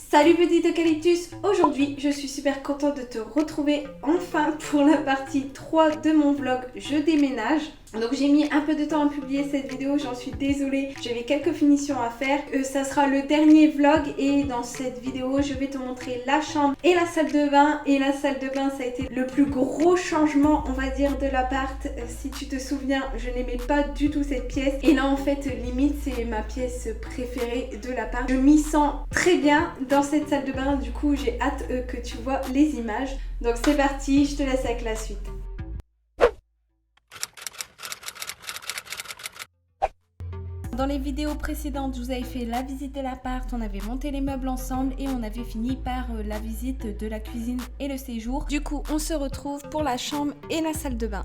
Salut petit eucalyptus, aujourd'hui je suis super contente de te retrouver enfin pour la partie 3 de mon vlog Je déménage. Donc j'ai mis un peu de temps à publier cette vidéo, j'en suis désolée, j'avais quelques finitions à faire. Ça sera le dernier vlog et dans cette vidéo je vais te montrer la chambre et la salle de bain. Et la salle de bain ça a été le plus gros changement on va dire de l'appart. Si tu te souviens, je n'aimais pas du tout cette pièce et là en fait limite c'est ma pièce préférée de l'appart. Je m'y sens très bien dans cette salle de bain, du coup j'ai hâte que tu vois les images. Donc c'est parti, je te laisse avec la suite. Dans les vidéos précédentes, je vous avais fait la visite de l'appart, on avait monté les meubles ensemble et on avait fini par la visite de la cuisine et le séjour. Du coup, on se retrouve pour la chambre et la salle de bain.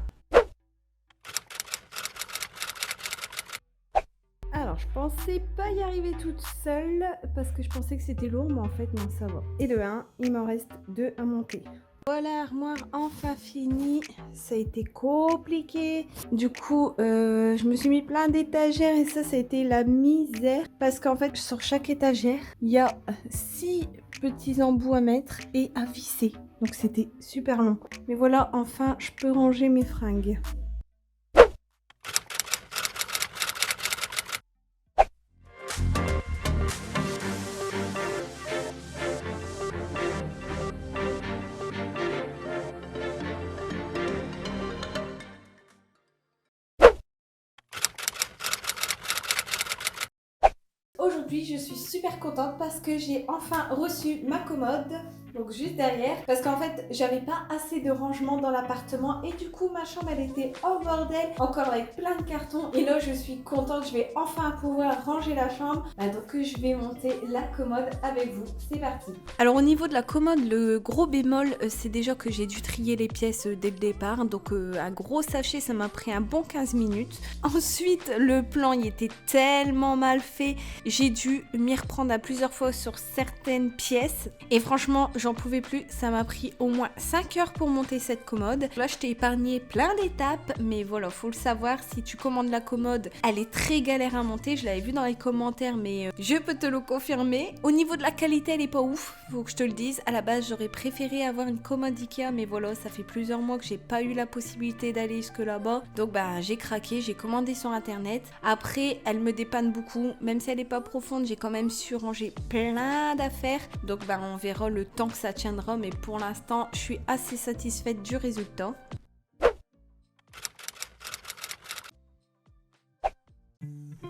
Alors, je pensais pas y arriver toute seule parce que je pensais que c'était lourd, mais en fait, non, ça va. Et de 1, il m'en reste 2 à monter. Voilà, armoire enfin finie, ça a été compliqué. Du coup, je me suis mis plein d'étagères et ça a été la misère. Parce qu'en fait, sur chaque étagère, il y a 6 petits embouts à mettre et à visser. Donc c'était super long. Mais voilà, enfin, je peux ranger mes fringues. Aujourd'hui, je suis super contente parce que j'ai enfin reçu ma commode, donc juste derrière, parce qu'en fait, j'avais pas assez de rangement dans l'appartement et du coup, ma chambre, elle était en bordel, encore avec plein de cartons. Et là, je suis contente, je vais enfin pouvoir ranger la chambre. Donc, je vais monter la commode avec vous. C'est parti. Alors, au niveau de la commode, le gros bémol, c'est déjà que j'ai dû trier les pièces dès le départ. Donc, un gros sachet, ça m'a pris un bon 15 minutes. Ensuite, le plan, il était tellement mal fait. J'ai dû m'y reprendre à plusieurs fois sur certaines pièces et franchement j'en pouvais plus, ça m'a pris au moins 5 heures pour monter cette commode. Là je t'ai épargné plein d'étapes mais voilà, faut le savoir, si tu commandes la commode elle est très galère à monter, je l'avais vu dans les commentaires mais je peux te le confirmer. Au niveau de la qualité elle est pas ouf, faut que je te le dise, à la base j'aurais préféré avoir une commode Ikea mais voilà, ça fait plusieurs mois que j'ai pas eu la possibilité d'aller jusque là-bas, donc bah j'ai craqué, j'ai commandé sur internet. Après elle me dépanne beaucoup, même si elle est pas profonde, j'ai quand même su ranger plein d'affaires. Donc bah on verra le temps que ça tiendra, mais pour l'instant je suis assez satisfaite du résultat.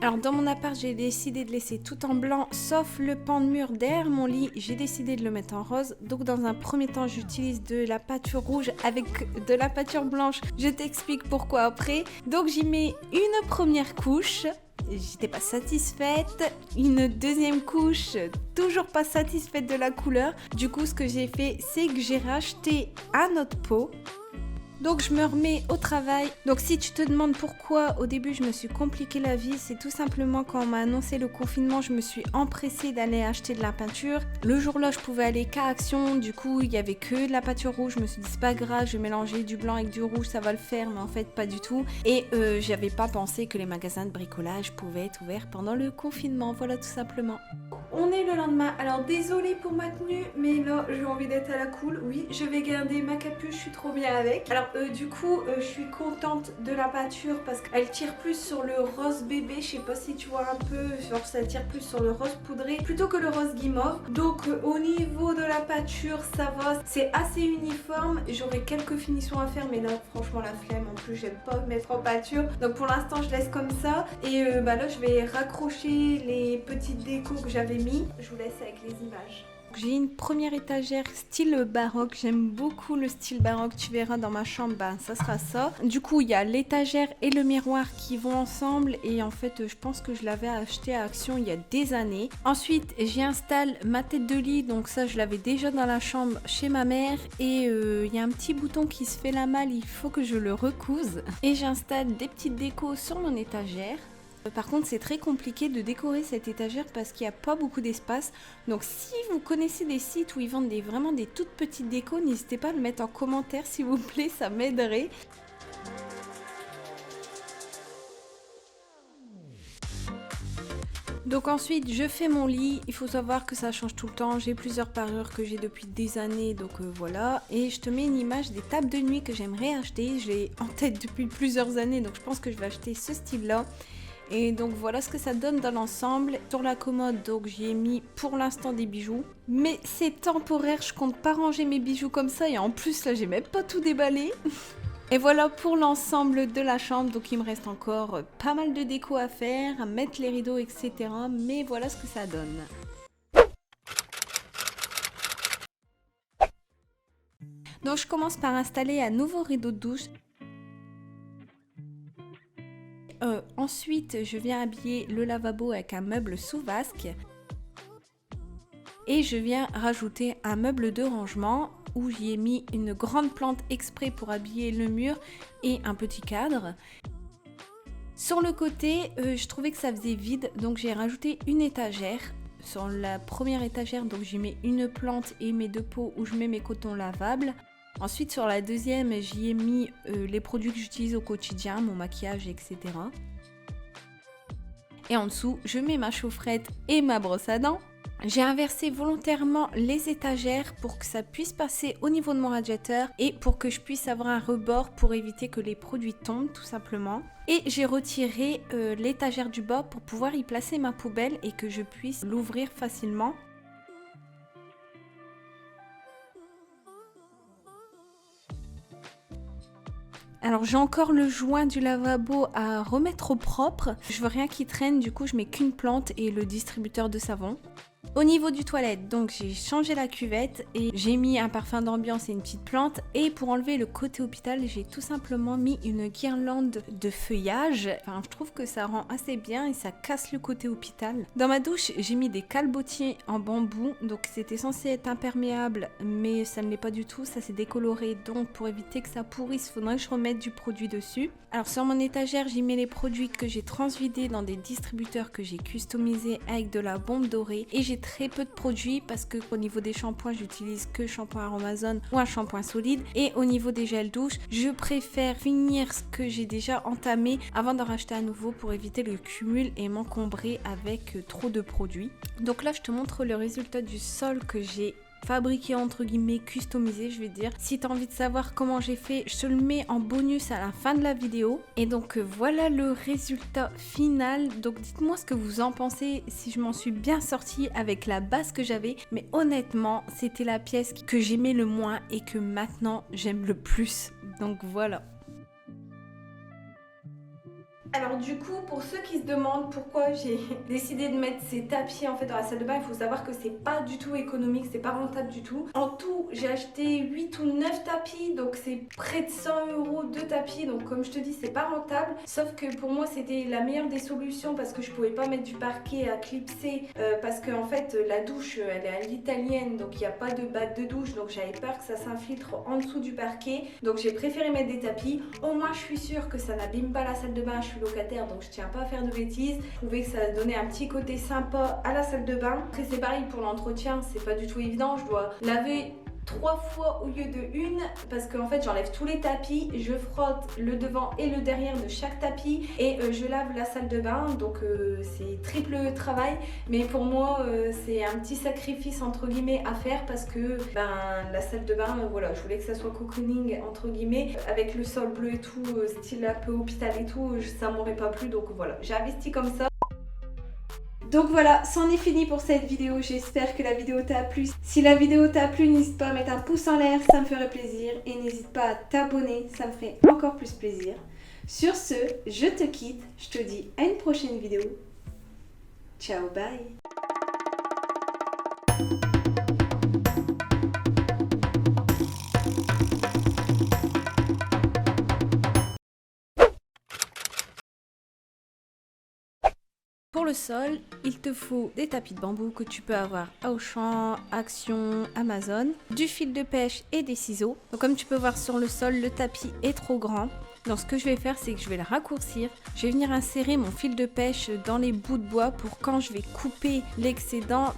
Alors dans mon appart j'ai décidé de laisser tout en blanc sauf le pan de mur derrière mon lit, j'ai décidé de le mettre en rose. Donc dans un premier temps j'utilise de la peinture rouge avec de la peinture blanche, je t'explique pourquoi après. Donc j'y mets une première couche, j'étais pas satisfaite, une deuxième couche, toujours pas satisfaite de la couleur. Du coup ce que j'ai fait c'est que j'ai racheté un autre pot. Donc je me remets au travail. Donc si tu te demandes pourquoi au début je me suis compliqué la vie, c'est tout simplement quand on m'a annoncé le confinement, je me suis empressée d'aller acheter de la peinture. Le jour-là je pouvais aller qu'à Action, du coup il y avait que de la peinture rouge, je me suis dit c'est pas grave, je vais mélanger du blanc avec du rouge, ça va le faire, mais en fait pas du tout. Et j'avais pas pensé que les magasins de bricolage pouvaient être ouverts pendant le confinement, voilà tout simplement. On est le lendemain, alors désolée pour ma tenue, mais là j'ai envie d'être à la cool. Oui, je vais garder ma capuche, je suis trop bien avec. Alors du coup, je suis contente de la peinture parce qu'elle tire plus sur le rose bébé, je sais pas si tu vois un peu, genre ça tire plus sur le rose poudré plutôt que le rose guimauve. Donc au niveau de la peinture, ça va, c'est assez uniforme. J'aurai quelques finitions à faire, mais là franchement la flemme, en plus j'aime pas mettre en peinture. Donc pour l'instant je laisse comme ça et bah là je vais raccrocher les petites décos que j'avais mis. Je vous laisse avec les images. J'ai une première étagère style baroque, j'aime beaucoup le style baroque, tu verras dans ma chambre, bah, ça sera ça. Du coup il y a l'étagère et le miroir qui vont ensemble et en fait je pense que je l'avais acheté à Action il y a des années. Ensuite j'y installe ma tête de lit, donc ça je l'avais déjà dans la chambre chez ma mère et il y a un petit bouton qui se fait la malle, il faut que je le recouse. Et j'installe des petites décos sur mon étagère. Par contre c'est très compliqué de décorer cette étagère parce qu'il n'y a pas beaucoup d'espace. Donc si vous connaissez des sites où ils vendent vraiment des toutes petites décos, n'hésitez pas à le mettre en commentaire s'il vous plaît, ça m'aiderait. Donc ensuite je fais mon lit, il faut savoir que ça change tout le temps, j'ai plusieurs parures que j'ai depuis des années, donc voilà. Et je te mets une image des tables de nuit que j'aimerais acheter, je l'ai en tête depuis plusieurs années, donc je pense que je vais acheter ce style là. Et donc voilà ce que ça donne dans l'ensemble. Sur la commode, donc j'y ai mis pour l'instant des bijoux. Mais c'est temporaire, je compte pas ranger mes bijoux comme ça. Et en plus là, j'ai même pas tout déballé. Et voilà pour l'ensemble de la chambre. Donc il me reste encore pas mal de déco à faire, à mettre les rideaux, etc. Mais voilà ce que ça donne. Donc je commence par installer un nouveau rideau de douche. Ensuite, je viens habiller le lavabo avec un meuble sous vasque. Et je viens rajouter un meuble de rangement où j'y ai mis une grande plante exprès pour habiller le mur et un petit cadre. Sur le côté, je trouvais que ça faisait vide, donc j'ai rajouté une étagère. Sur la première étagère, donc j'y mets une plante et mes deux pots où je mets mes cotons lavables. Ensuite sur la deuxième, j'y ai mis les produits que j'utilise au quotidien, mon maquillage, etc. Et en dessous, je mets ma chaufferette et ma brosse à dents. J'ai inversé volontairement les étagères pour que ça puisse passer au niveau de mon radiateur et pour que je puisse avoir un rebord pour éviter que les produits tombent tout simplement. Et j'ai retiré l'étagère du bas pour pouvoir y placer ma poubelle et que je puisse l'ouvrir facilement. Alors j'ai encore le joint du lavabo à remettre au propre. Je veux rien qui traîne, du coup je mets qu'une plante et le distributeur de savon. Au niveau du toilette, donc j'ai changé la cuvette et j'ai mis un parfum d'ambiance et une petite plante. Et pour enlever le côté hôpital, j'ai tout simplement mis une guirlande de feuillage. Enfin, je trouve que ça rend assez bien et ça casse le côté hôpital. Dans ma douche, j'ai mis des calbotiers en bambou. Donc c'était censé être imperméable, mais ça ne l'est pas du tout. Ça s'est décoloré. Donc pour éviter que ça pourrisse, il faudrait que je remette du produit dessus. Alors sur mon étagère, j'y mets les produits que j'ai transvidés dans des distributeurs que j'ai customisés avec de la bombe dorée. Et j'ai très peu de produits parce que au niveau des shampoings, j'utilise que shampoing Aromazone ou un shampoing solide. Et au niveau des gels douche, je préfère finir ce que j'ai déjà entamé avant d'en racheter à nouveau pour éviter le cumul et m'encombrer avec trop de produits. Donc là, je te montre le résultat du sol que j'ai fabriqué entre guillemets, customisé je vais dire. Si tu as envie de savoir comment j'ai fait, je te le mets en bonus à la fin de la vidéo. Et donc voilà le résultat final. Donc dites-moi ce que vous en pensez, si je m'en suis bien sortie avec la base que j'avais. Mais honnêtement, c'était la pièce que j'aimais le moins et que maintenant j'aime le plus. Donc voilà. Alors du coup, pour ceux qui se demandent pourquoi j'ai décidé de mettre ces tapis en fait dans la salle de bain, il faut savoir que c'est pas du tout économique, c'est pas rentable du tout. En tout, j'ai acheté 8 ou 9 tapis, donc c'est près de 100 € de tapis, donc comme je te dis, c'est pas rentable. Sauf que pour moi, c'était la meilleure des solutions parce que je pouvais pas mettre du parquet à clipser parce que en fait, la douche, elle est à l'italienne, donc il n'y a pas de batte de douche, donc j'avais peur que ça s'infiltre en dessous du parquet. Donc j'ai préféré mettre des tapis. Au moins, je suis sûre que ça n'abîme pas la salle de bain. Je suis locataire, donc je tiens pas à faire de bêtises. Je trouvais que ça donnait un petit côté sympa à la salle de bain. Après c'est pareil pour l'entretien, c'est pas du tout évident, je dois laver 3 fois au lieu de une parce qu'en fait j'enlève tous les tapis, je frotte le devant et le derrière de chaque tapis et je lave la salle de bain, donc c'est triple travail, mais pour moi c'est un petit sacrifice entre guillemets à faire parce que la salle de bain, voilà, je voulais que ça soit cocooning entre guillemets, avec le sol bleu et tout, style un peu hôpital et tout, ça m'aurait pas plu, donc voilà, j'ai investi comme ça. Donc voilà, c'en est fini pour cette vidéo, j'espère que la vidéo t'a plu. Si la vidéo t'a plu, n'hésite pas à mettre un pouce en l'air, ça me ferait plaisir. Et n'hésite pas à t'abonner, ça me ferait encore plus plaisir. Sur ce, je te quitte, je te dis à une prochaine vidéo. Ciao, bye. Pour le sol, il te faut des tapis de bambou que tu peux avoir à Auchan, Action, Amazon, du fil de pêche et des ciseaux. Donc comme tu peux voir sur le sol, le tapis est trop grand. Donc ce que je vais faire, c'est que je vais le raccourcir. Je vais venir insérer mon fil de pêche dans les bouts de bois pour quand je vais couper l'excédent,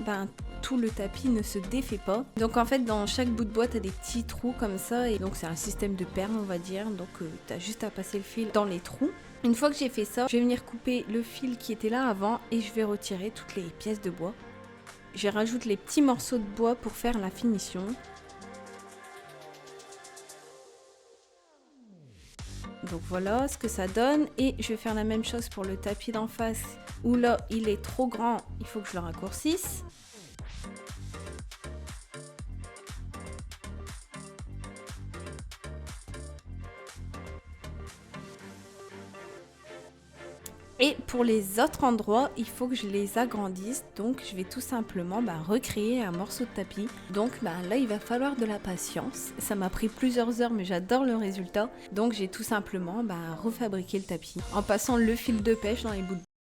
tout le tapis ne se défait pas. Donc en fait, dans chaque bout de bois, tu as des petits trous comme ça. Et donc c'est un système de perles, on va dire. Donc tu as juste à passer le fil dans les trous. Une fois que j'ai fait ça, je vais venir couper le fil qui était là avant et je vais retirer toutes les pièces de bois. Je rajoute les petits morceaux de bois pour faire la finition. Donc voilà ce que ça donne et je vais faire la même chose pour le tapis d'en face où là il est trop grand, il faut que je le raccourcisse. Et pour les autres endroits, il faut que je les agrandisse. Donc, je vais tout simplement recréer un morceau de tapis. Donc, là, il va falloir de la patience. Ça m'a pris plusieurs heures, mais j'adore le résultat. Donc, j'ai tout simplement refabriqué le tapis en passant le fil de pêche dans les bouts de